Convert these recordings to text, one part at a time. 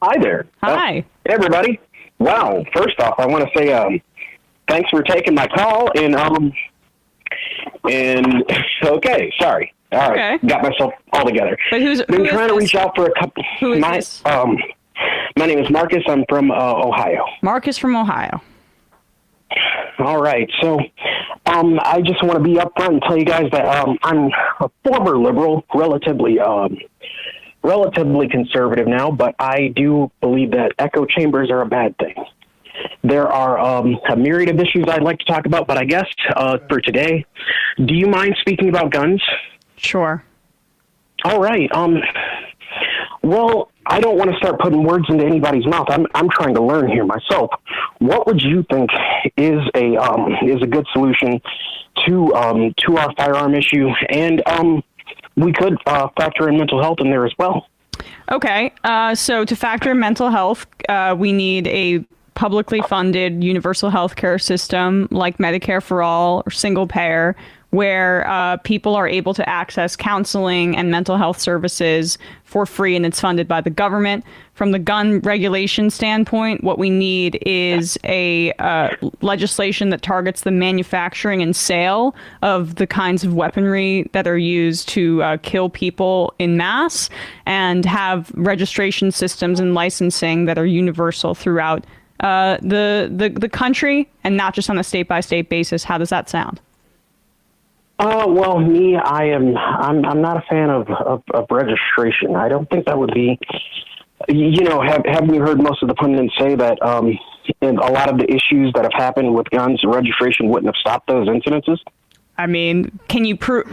Hi there. Hi. Hey, everybody. Wow. First off, I want to say thanks for taking my call. And okay, sorry. All right, Okay. got myself all together. But Been trying to reach out for a couple. Who is this? My name is Marcus. I'm from Ohio. Marcus from Ohio. All right. So, I just want to be upfront and tell you guys that I'm a former liberal, relatively conservative now, but I do believe that echo chambers are a bad thing. There are a myriad of issues I'd like to talk about, but I guess for today, do you mind speaking about guns? Sure. All right. Well, I don't want to start putting words into anybody's mouth. I'm trying to learn here myself. What would you think is a good solution to our firearm issue? And we could factor in mental health in there as well. Okay. So to factor in mental health, we need a publicly funded universal health care system like Medicare for all or single payer, where people are able to access counseling and mental health services for free, and it's funded by the government. From the gun regulation standpoint, what we need is a legislation that targets the manufacturing and sale of the kinds of weaponry that are used to kill people in mass, and have registration systems and licensing that are universal throughout the country and not just on a state-by-state basis. How does that sound? Well, I'm not a fan of registration. I don't think that would be, haven't you heard most of the pundits say that in a lot of the issues that have happened with guns, registration wouldn't have stopped those incidences? I mean, can you prove?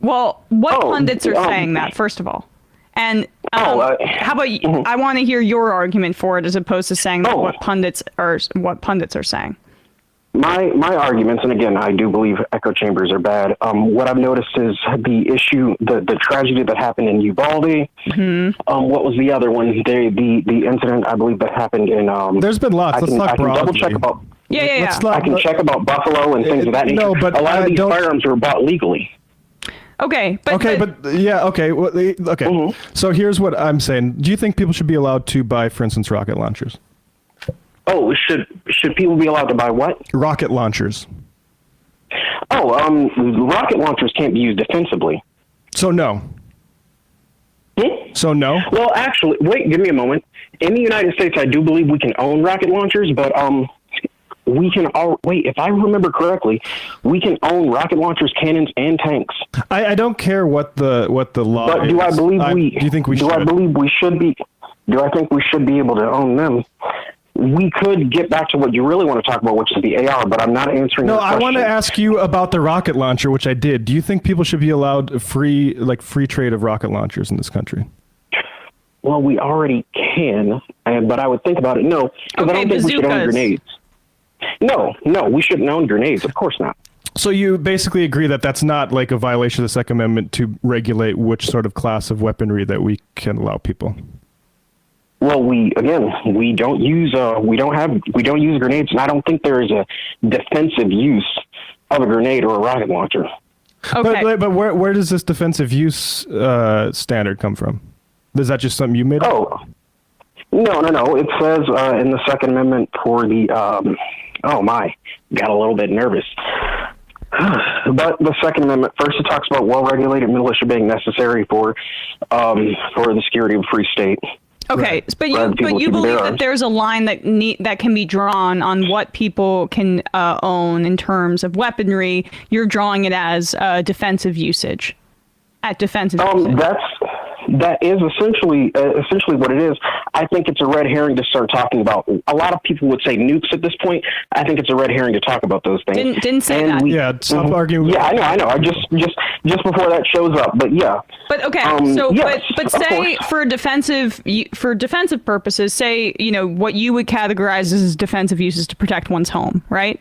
Well, what pundits are saying that, first of all? And how about you? Mm-hmm. I want to hear your argument for it, as opposed to saying that what pundits are saying. My arguments, and again, I do believe echo chambers are bad. What I've noticed is the issue, the tragedy that happened in Uvalde. Mm-hmm. What was the other one? The incident, I believe, that happened in. There's been lots. Let's talk broadly. Double check about. Yeah. I can check about Buffalo and things of that nature. No, but a lot of these firearms were bought legally. Okay, but okay. Well, okay. Mm-hmm. So here's what I'm saying. Do you think people should be allowed to buy, for instance, rocket launchers? Oh, should people be allowed to buy what? Rocket launchers. Rocket launchers can't be used defensively. So no. So no? Well, actually, wait, give me a moment. In the United States, I do believe we can own rocket launchers, but we can if I remember correctly, we can own rocket launchers, cannons, and tanks. I don't care what the law but is. do I believe do you think we should? I believe we should be? Do I think we should be able to own them? We could get back to what you really want to talk about, which is the AR, but I'm not answering. No, your question. I want to ask you about the rocket launcher, which I did. Do you think people should be allowed free trade of rocket launchers in this country? Well, we already can, but I would think about it. No, because I don't think we should own grenades. No, we shouldn't own grenades. Of course not. So you basically agree that that's not like a violation of the Second Amendment to regulate which sort of class of weaponry that we can allow people? Well, we don't use grenades, and I don't think there is a defensive use of a grenade or a rocket launcher. Okay. But where does this defensive use standard come from? Is that just something you made up? No. It says in the Second Amendment for the got a little bit nervous. But the Second Amendment, first it talks about well-regulated militia being necessary for the security of a free state. Okay, but you believe that there's a line that can be drawn on what people can own in terms of weaponry. You're drawing it as defensive usage. At defensive usage. That is essentially what it is. I think it's a red herring to start talking about. A lot of people would say nukes at this point. I think it's a red herring to talk about those things. Didn't say that. Stop arguing. Yeah, I know. I just before that shows up. But yeah. But okay, but say for defensive purposes, say what you would categorize as defensive uses to protect one's home, right?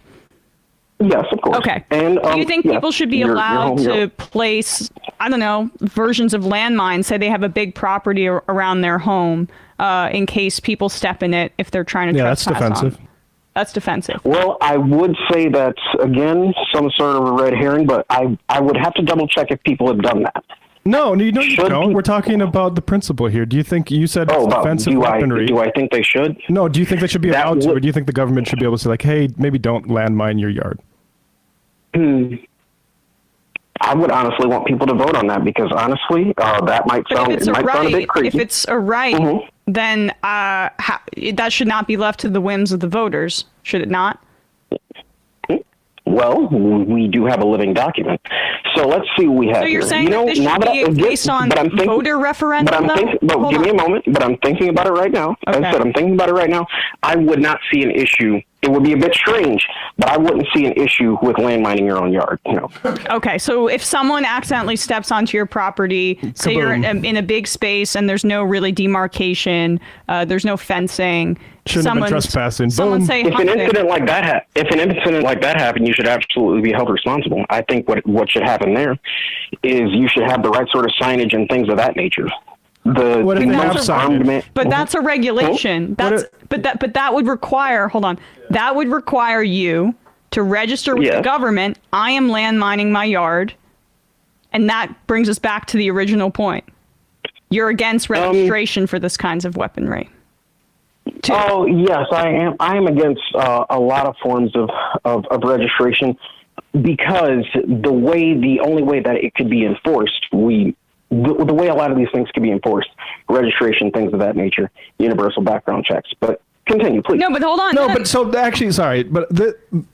Yes, of course. Okay. And do you think people should be allowed to place, I don't know, versions of landmines, say they have a big property around their home, in case people step in it if they're trying to trespass that's defensive. That's defensive. Well, I would say that's, again, some sort of a red herring, but I would have to double check if people have done that. No, you Should don't. be- We're talking about the principle here. Do you think you said it's about offensive weaponry? do I think they should? No, do you think they should be That allowed to, would- or do you think the government should be able to say, like, hey, maybe don't landmine your yard? I would honestly want people to vote on that because honestly, that might But sound if it's a sound a right, bit crazy. if it's a right, then that should not be left to the whims of the voters, should it not? Well, we do have a living document. So let's see what we have So you're here. saying that this should be based on voter referendum, though? Hold give me a on. moment, but I'm thinking about it right now. As Okay. I said, I'm thinking about it right now. I would not see an issue. It would be a bit strange, but I wouldn't see an issue with landmining your own yard. No. Okay, so if someone accidentally steps onto your property, say you're in a big space and there's no really demarcation, there's no fencing, Shouldn't have been trespassing. Someone Boom. say, If an incident like that happened, you should absolutely be held responsible. I think what should happen there is you should have the right sort of signage and things of that nature. What if they have most armed signage? man. But that's a regulation. But that would require. Hold on. That would require you to register with the Yes. government. I am landmining my yard, and that brings us back to the original point. You're against registration for this kinds of weaponry. Oh yes, I am. I am against a lot of forms of registration because the only way that it could be enforced, the way a lot of these things can be enforced, registration, things of that nature, universal background checks. But continue, please. No, but hold on. No, but so actually, sorry, but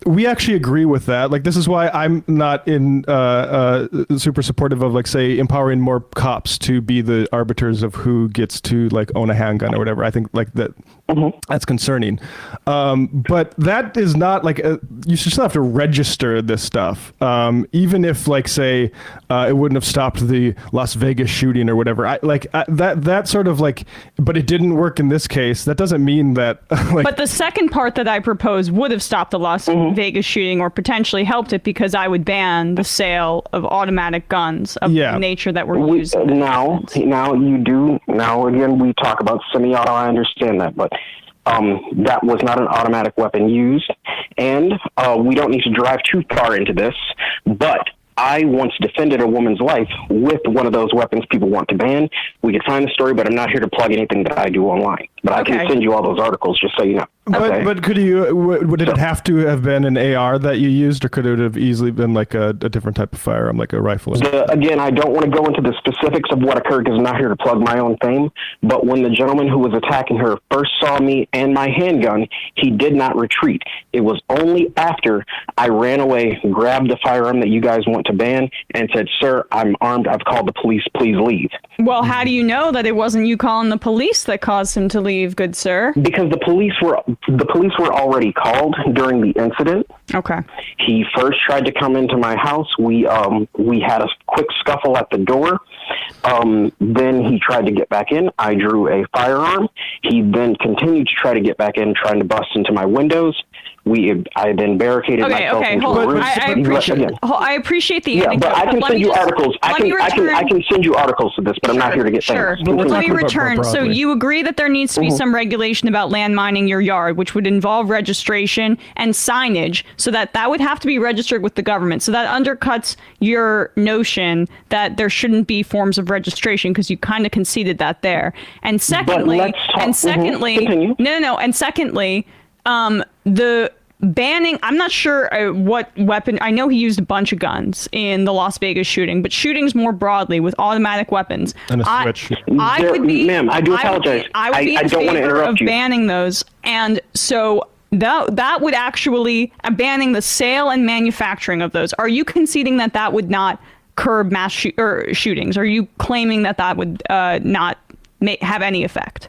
we actually agree with that. Like, this is why I'm not super supportive of, like, say, empowering more cops to be the arbiters of who gets to, like, own a handgun or whatever. I think, like, that's concerning. But that is not like you should still have to register this stuff, even if, like, say, it wouldn't have stopped the Las Vegas shooting or whatever. That sort of, like, but it didn't work in this case. That doesn't mean that. Like, but the second part that I propose would have stopped the Las Vegas shooting or potentially helped it because I would ban the sale of automatic guns of the nature that we're using. Now again, we talk about semi-auto. I understand that, but that was not an automatic weapon used, and we don't need to drive too far into this, but I once defended a woman's life with one of those weapons people want to ban. We could find the story, but I'm not here to plug anything that I do online. But I can send you all those articles just so you know. Okay? But could you? Would it have to have been an AR that you used, or could it have easily been like a different type of firearm, like a rifle? Again, I don't want to go into the specifics of what occurred because I'm not here to plug my own fame. But when the gentleman who was attacking her first saw me and my handgun, he did not retreat. It was only after I ran away, grabbed the firearm that you guys want to ban, and said, "Sir, I'm armed. I've called the police. Please leave." Well, how do you know that it wasn't you calling the police that caused him to leave, good sir? Because the police were already called during the incident. Okay. He first tried to come into my house. We had a quick scuffle at the door. Then he tried to get back in. I drew a firearm. He then continued to try to get back in, trying to bust into my windows. I then barricaded myself into a room. I appreciate the anecdote. But I can send you articles. I can send you articles to this, but I'm not here to get famous. Let me return. So you agree that there needs to be some regulation about landmining your yard, which would involve registration and signage, so that would have to be registered with the government. So that undercuts your notion that there shouldn't be forms of registration because you kind of conceded that there. And secondly, And secondly, the banning, I'm not sure what weapon, I know he used a bunch of guns in the Las Vegas shooting, but shootings more broadly with automatic weapons. And a switch. Ma'am, I do apologize. I would be in don't want to favor interrupt of banning those. And so that would actually, banning the sale and manufacturing of those. Are you conceding that would not curb mass shootings? Are you claiming that would not have any effect?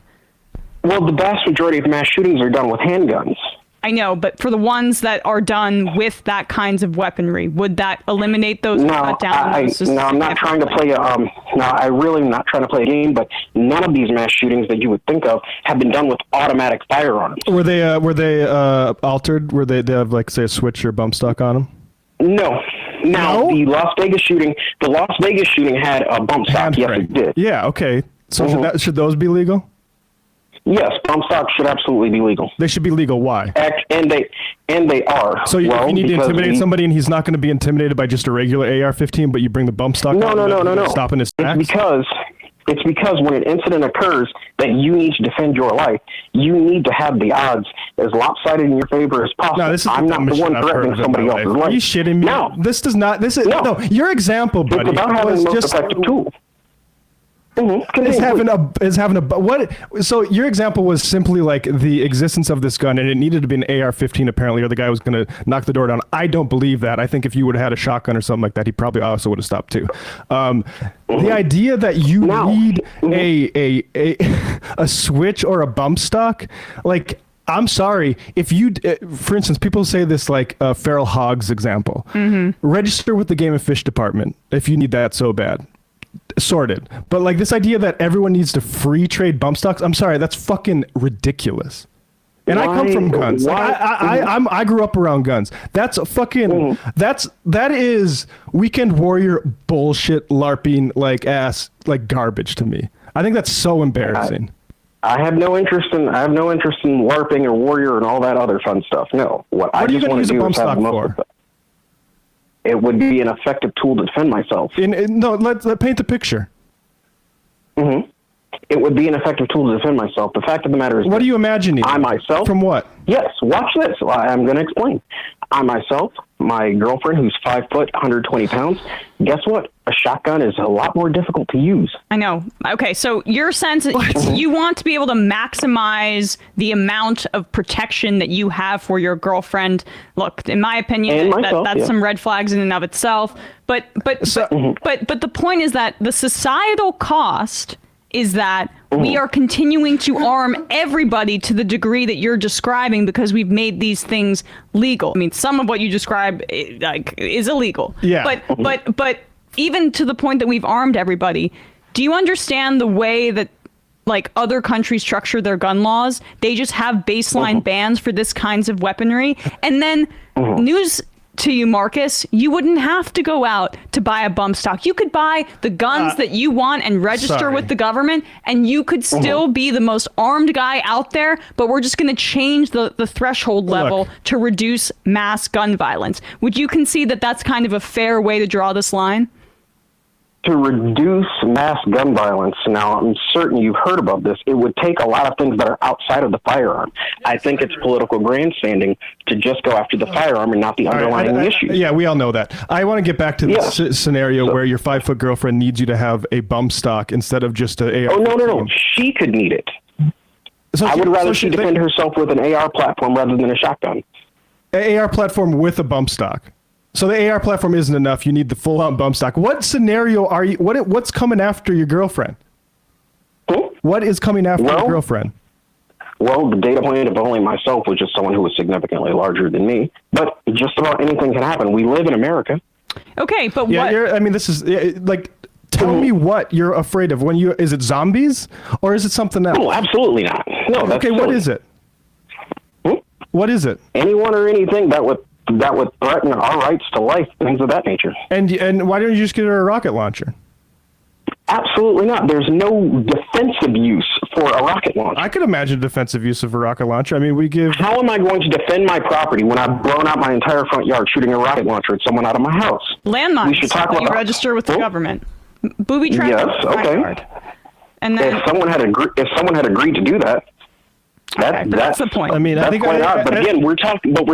Well, the vast majority of mass shootings are done with handguns. I know, but for the ones that are done with that kinds of weaponry, would that eliminate those? No, I'm not trying to play I really am not trying to play a game, but none of these mass shootings that you would think of have been done with automatic firearms. Were they altered? Were they have, like, say, a switch or bump stock on them? No. Now, the Las Vegas shooting had a bump stock. Yes, it did. Yeah. Okay. So should those be legal? Yes, bump stocks should absolutely be legal. They should be legal. Why? And they are. So you need to intimidate somebody, and he's not going to be intimidated by just a regular AR-15, but you bring the bump stock. No. Stopping his tracks. It's because when an incident occurs that you need to defend your life, you need to have the odds as lopsided in your favor as possible. No, this is I'm not the one threatening somebody else's life. Are you shitting me? No. This does not. This is no. Your example, buddy, it's about having the most effective tool. Is having a what? So your example was simply like the existence of this gun, and it needed to be an AR-15 apparently, or the guy was going to knock the door down. I don't believe that. I think if you would have had a shotgun or something like that, he probably also would have stopped too. The idea that you need a switch or a bump stock, like. I'm sorry, if you, for instance, people say this like feral hogs example. Register with the Game and Fish Department if you need that so bad. Sorted. But like this idea that everyone needs to free trade bump stocks, I'm sorry, that's fucking ridiculous. And I come from guns. Like, I grew up around guns. That's a fucking that is weekend warrior bullshit LARPing like ass like garbage to me. I think that's so embarrassing. I have no interest in LARPing or warrior and all that other fun stuff. No. What I just want to do is have the most effective. It would be an effective tool to defend myself. No, let's paint the picture. It would be an effective tool to defend myself. The fact of the matter is, what are you imagining? I myself. From what? Yes, watch this. I'm going to explain. I myself, my girlfriend, who's 5 foot, 120 pounds. Guess what? A shotgun is a lot more difficult to use. I know. Okay, so your sense, you want to be able to maximize the amount of protection that you have for your girlfriend. Look, in my opinion, that's some red flags in and of itself. But the point is that the societal cost is that we are continuing to arm everybody to the degree that you're describing because we've made these things legal. I mean, some of what you describe is illegal. Yeah. But even to the point that we've armed everybody, do you understand the way that like other countries structure their gun laws? They just have baseline bans for this kinds of weaponry. And then news to you, Marcus, you wouldn't have to go out to buy a bump stock. You could buy the guns that you want and register with the government, and you could still be the most armed guy out there, but we're just going to change the threshold level to reduce mass gun violence. Would you concede that that's kind of a fair way to draw this line? To reduce mass gun violence, now I'm certain you've heard about this, it would take a lot of things that are outside of the firearm. I think it's political grandstanding to just go after the firearm and not the underlying issues. Yeah, we all know that. I want to get back to this scenario where your 5 foot girlfriend needs you to have a bump stock instead of just an AR. Oh, no. She could need it. So I would rather she defend herself with an AR platform rather than a shotgun. An AR platform with a bump stock. So the AR platform isn't enough. You need the full-out bump stock. What scenario are you? What's coming after your girlfriend? What is coming after your girlfriend? Well, the data point of only myself was just someone who was significantly larger than me. But just about anything can happen. We live in America. Okay, but what? I mean, this is like. Tell me what you're afraid of. Is it zombies or is it something else? No, absolutely not. No. That's okay, what is it? What is it? Anyone or anything that would threaten our rights to life, things of that nature. And why don't you just get her a rocket launcher? Absolutely not. There's no defensive use for a rocket launcher. I could imagine defensive use of a rocket launcher. I mean, How am I going to defend my property when I've blown out my entire front yard shooting a rocket launcher at someone out of my house? Landmines. We should talk about you register with the government. Booby traps. Yes. Okay. And then if someone had agreed to do that. That's the point. I mean, that's quite odd. But again, we're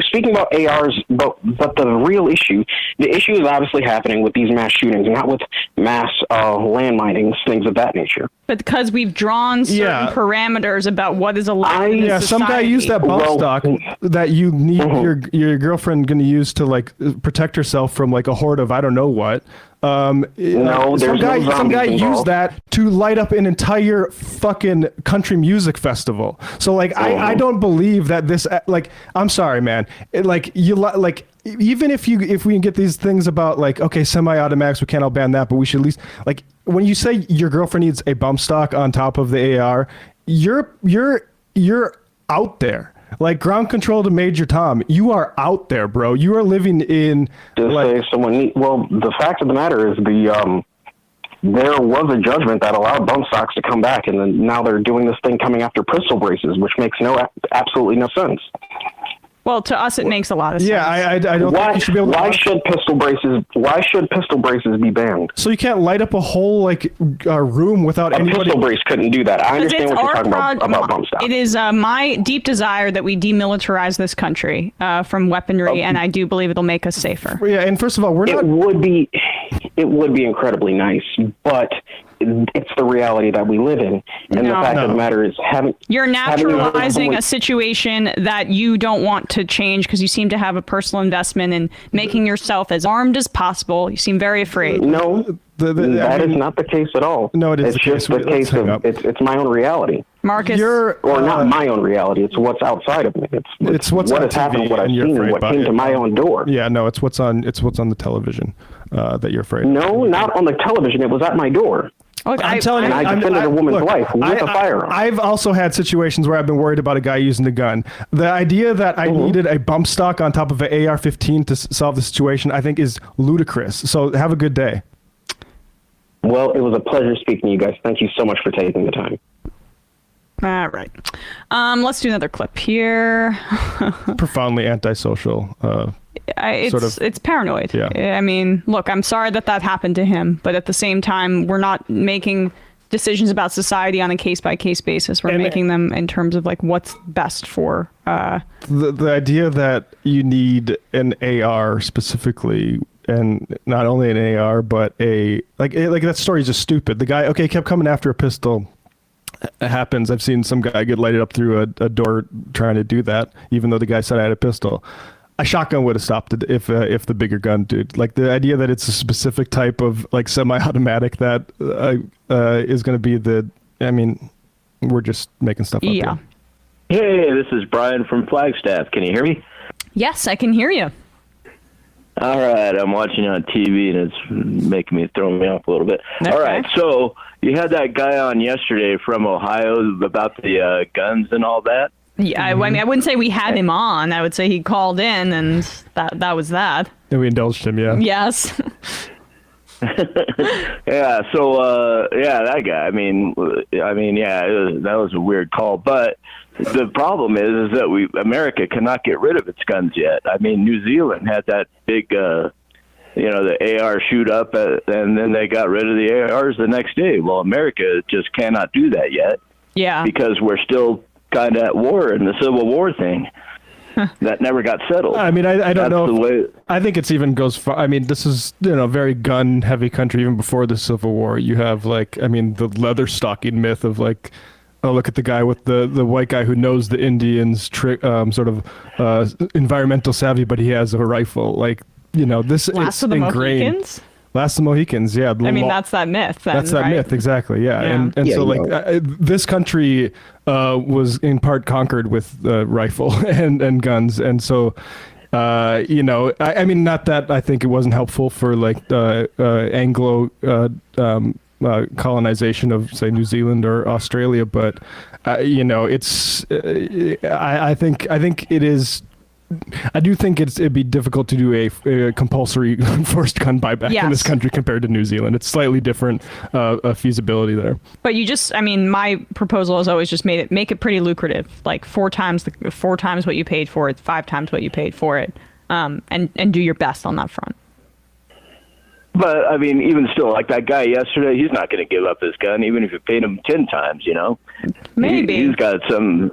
speaking about ARs. But the real issue, the issue is obviously happening with these mass shootings, not with mass landminings, things of that nature. But because we've drawn certain parameters about what is allowed in society. Some guy used that bump stock that you need your girlfriend going to use to like protect herself from like a horde of I don't know what. Some guy used that to light up an entire fucking country music festival. So like I don't believe that this like I'm sorry man, even if we can get these things about like okay semi-automatics, we can't all ban that, but we should at least like when you say your girlfriend needs a bump stock on top of the AR, you're out there. Like ground control to Major Tom, you are out there, bro. You are living in. The fact of the matter is there was a judgment that allowed bump stocks to come back, and then now they're doing this thing coming after pistol braces, which makes absolutely no sense. Well, to us, it makes a lot of sense. Yeah, I don't think you should be able to. Why should pistol braces be banned? So you can't light up a whole room without anybody. A pistol brace couldn't do that. I understand what you're talking about bump stocks. It is my deep desire that we demilitarize this country from weaponry, and I do believe it'll make us safer. Yeah, and first of all, it would be incredibly nice, but it's the reality that we live in, and the fact of the matter is you're naturalizing a situation that you don't want to change because you seem to have a personal investment in making yourself as armed as possible. You seem very afraid. No, that is not the case at all. No, it is. It's just the case of it's my own reality. Marcus, not my own reality. It's what's outside of me. It's what has happened, what I've seen, and what came to my own door. Yeah, no, it's what's on the television that you're afraid. No, not on the television. It was at my door. Look, I'm telling you, I defended a woman's life with a firearm. I've also had situations where I've been worried about a guy using a gun. The idea that I needed a bump stock on top of an AR-15 to solve the situation, I think, is ludicrous. So have a good day. Well, it was a pleasure speaking to you guys. Thank you so much for taking the time. All right. Let's do another clip here. Profoundly antisocial. It's paranoid. Yeah. I mean, look, I'm sorry that happened to him, but at the same time, we're not making decisions about society on a case-by-case basis. We're making them in terms of what's best for... The idea that you need an AR specifically, and not only an AR, but that story is just stupid. The guy, kept coming after a pistol. It happens. I've seen some guy get lighted up through a door trying to do that, even though the guy said I had a pistol. A shotgun would have stopped it if the bigger gun did. The idea that it's a specific type of semi-automatic that is going to be we're just making stuff up. Yeah. Hey, this is Brian from Flagstaff. Can you hear me? Yes, I can hear you. All right, I'm watching on TV and it's making me throw me off a little bit. Okay. All right, so you had that guy on yesterday from Ohio about the guns and all that. Yeah, I mean, I wouldn't say we had him on. I would say he called in, and that was that. And we indulged him, yeah. Yes. Yeah. So, that guy. That was a weird call. But the problem is that America cannot get rid of its guns yet. I mean, New Zealand had that big, the AR shoot up, and then they got rid of the ARs the next day. Well, America just cannot do that yet. Yeah. Because we're still kind of at war in the Civil War thing that never got settled. I mean, I don't know. I think it's even goes far. I mean, this is a very gun heavy country. Even before the Civil War, you have the leather stocking myth of look at the guy with the white guy who knows the Indians environmental savvy, but he has a rifle. This Last of the ingrained. Mohicans? Last of the Mohicans, yeah. I mean, that's that myth. That's that myth, exactly. Yeah, and this country was in part conquered with rifle and guns, and so I mean, not that I think it wasn't helpful for Anglo colonization of say New Zealand or Australia, but it's I think it is. I do think it'd be difficult to do a compulsory forced gun buyback in this country compared to New Zealand. It's slightly different feasibility there. But my proposal is always just make it pretty lucrative, four times what you paid for it, 5 times what you paid for it, and do your best on that front. But I mean, even still, that guy yesterday, he's not going to give up his gun, even if you paid him 10 times. Maybe he's got some.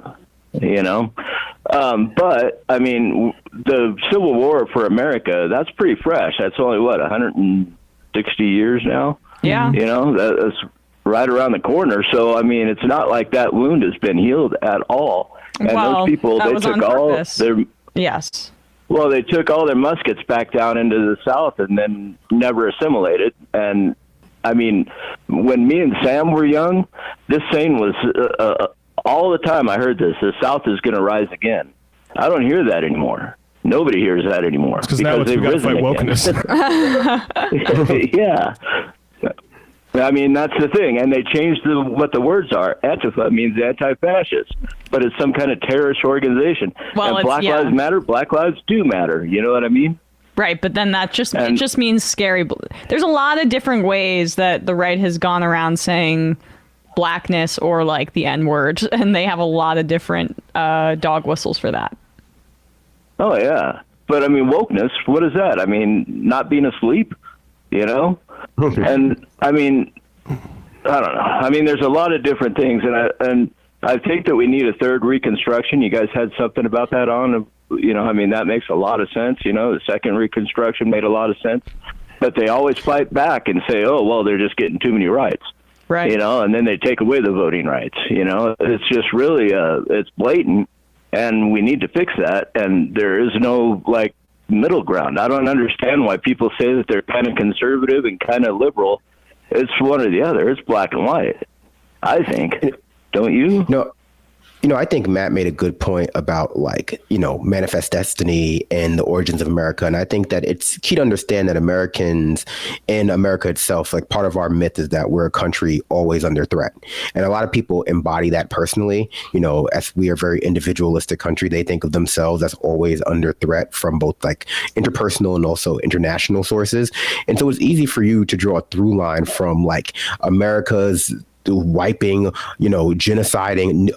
But I mean, the Civil War for America, that's pretty fresh. That's only 160 years now. Yeah. That's right around the corner. So I mean, it's not like that wound has been healed at all. And those people, they took all their yes. Well, they took all their muskets back down into the South and then never assimilated. And I mean, when me and Sam were young, this saying was. All the time I heard this, the South is going to rise again. I don't hear that anymore. Nobody hears that anymore. Because now they've risen wokeness. Yeah. I mean, that's the thing. And they changed what the words are. Antifa means anti-fascist, but it's some kind of terrorist organization. Well, and Black Lives Matter, Black Lives do matter. You know what I mean? Right, but then it just means scary. There's a lot of different ways that the right has gone around saying blackness or like the N-word, and they have a lot of different dog whistles for that. Oh yeah, but I mean wokeness. What is that? I mean, not being asleep, you know? And I mean, I don't know. I mean, there's a lot of different things, and I think that we need a third Reconstruction. You guys had something about that on. You know, I mean, that makes a lot of sense. You know, the second Reconstruction made a lot of sense. But they always fight back and say, oh, well, they're just getting too many rights. Right. You know, and then they take away the voting rights. You know, it's just really, it's blatant, and we need to fix that. And there is no, like, middle ground. I don't understand why people say that they're kind of conservative and kind of liberal. It's one or the other. It's black and white, I think. Don't you? No. You know, I think Matt made a good point about, like, you know, manifest destiny and the origins of America. And I think that it's key to understand that Americans and America itself, like, part of our myth is that we're a country always under threat. And a lot of people embody that personally. You know, as we are a very individualistic country, they think of themselves as always under threat from both, like, interpersonal and also international sources. And so it's easy for you to draw a through line from, like, America's wiping, you know, genociding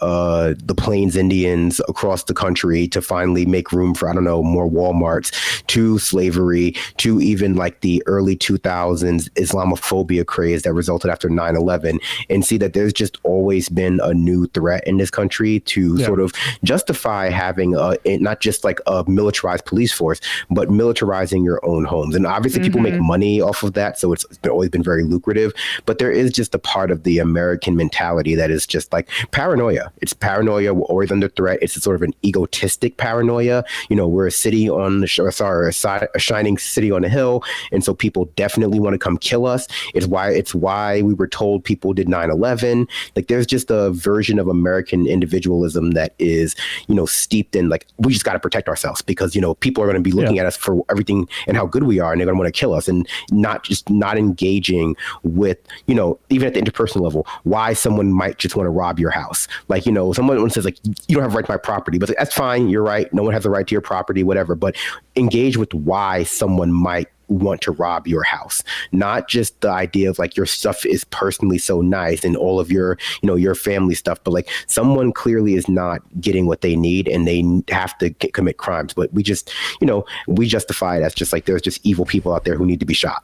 the Plains Indians across the country to finally make room for, I don't know, more Walmarts, to slavery, to even like the early 2000s Islamophobia craze that resulted after 9/11, and see that there's just always been a new threat in this country to sort of justify having not just like a militarized police force, but militarizing your own homes. And obviously people make money off of that, so it's always been very lucrative. But there is just a part of the American mentality that is just like paranoia. It's paranoia. We're always under threat. It's a sort of an egotistic paranoia. You know, we're a city on the shore, a shining city on a hill. And so people definitely want to come kill us. It's why we were told people did 9/11. Like, there's just a version of American individualism that is, you know, steeped in, like, we just got to protect ourselves because, you know, people are going to be looking at us for everything and how good we are, and they're going to want to kill us, and not engaging with, you know, even at the interpersonal level, why someone might just want to rob your house. Like, you know, someone says, like, you don't have a right to my property, but that's fine. You're right. No one has a right to your property, whatever. But engage with why someone might want to rob your house, not just the idea of, like, your stuff is personally so nice and all of your, you know, your family stuff, but like someone clearly is not getting what they need and they have to commit crimes. But we just, you know, we justify it as just like there's just evil people out there who need to be shot.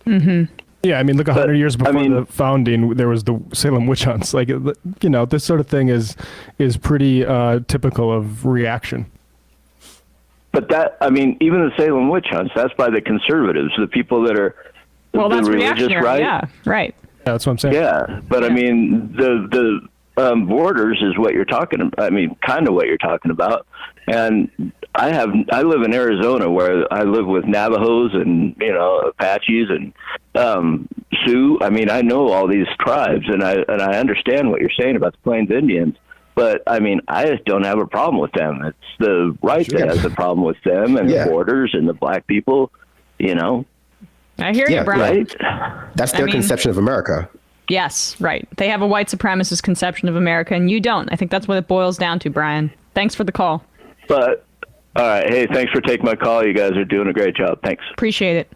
Mm-hmm. Yeah, I mean, look, 100 years before the founding, there was the Salem witch hunts. Like, you know, this sort of thing is pretty typical of reaction. But that, I mean, even the Salem witch hunts, that's by the conservatives, the people that are the religious, right? Yeah, right. Yeah, that's what I'm saying. Yeah, but I mean, the borders is what you're talking about. I mean, kind of what you're talking about. And I live in Arizona, where I live with Navajos and, you know, Apaches and Sioux. I mean, I know all these tribes, and I understand what you're saying about the Plains Indians. But I mean, I just don't have a problem with them. It's the right that has a problem with them, and the borders and the black people. You know. I hear you, Brian. Right? That's their conception of America. Yes, right. They have a white supremacist conception of America, and you don't. I think that's what it boils down to, Brian. Thanks for the call. But all right, hey, thanks for taking my call. You guys are doing a great job. Thanks. Appreciate it.